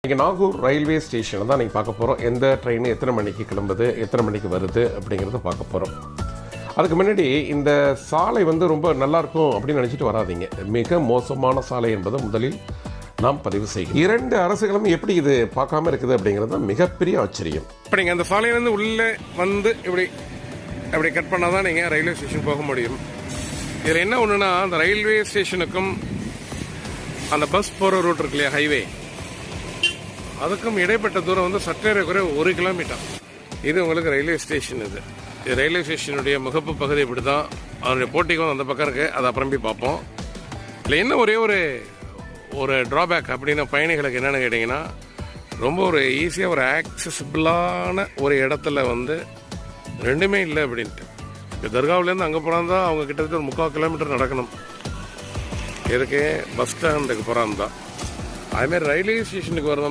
இங்கே நாகூர் ரயில்வே ஸ்டேஷனை தான் நீங்கள் பார்க்க போகிறோம். எந்த ட்ரெயின் எத்தனை மணிக்கு கிளம்புது, எத்தனை மணிக்கு வருது அப்படிங்கிறத பார்க்க போகிறோம். அதுக்கு முன்னாடி இந்த சாலை ரொம்ப நல்லாயிருக்கும் அப்படின்னு நினச்சிட்டு வராதிங்க. மிக மோசமான சாலை என்பதை முதலில் நாம் பதிவு செய்யும். 2 அரசுகளும் எப்படி இது பார்க்காம இருக்குது அப்படிங்கிறது தான் மிகப்பெரிய ஆச்சரியம். இப்போ நீங்கள் அந்த சாலையிலேருந்து உள்ளே இப்படி கட் பண்ணால் தான் நீங்கள் ரயில்வே ஸ்டேஷன் போக முடியும். இதில் என்ன ஒன்றுனா, அந்த ரயில்வே ஸ்டேஷனுக்கும் அந்த பஸ் போகிற ரூட் இருக்கு இல்லையா, ஹைவே, அதுக்கும் இடைப்பட்ட தூரம் சற்றே குறை 1 கிலோமீட்டர். இது உங்களுக்கு ரயில்வே ஸ்டேஷன். இது ரயில்வே ஸ்டேஷனுடைய முகப்பு பகுதி இப்படி தான். அதனுடைய போட்டிக்கும் அந்த பக்கம் இருக்குது. அதை அப்புறம் போய் பார்ப்போம். இல்லை என்ன ஒரே ஒரு ட்ராபேக் அப்படின்னா பயணிகளுக்கு என்னென்னு கேட்டிங்கன்னா, ரொம்ப ஈஸியாக ஆக்சசிபிளான ஒரு இடத்துல ரெண்டுமே இல்லை அப்படின்ட்டு. இப்போ தர்காவிலேருந்து அங்கே போனால் தான் அவங்க கிட்டத்தட்ட 3/4 கிலோமீட்டர் நடக்கணும். எதுக்கு? பஸ் ஸ்டாண்டுக்கு போகிறான் தான். அதுமாதிரி ரயில்வே ஸ்டேஷனுக்கு வரணும்.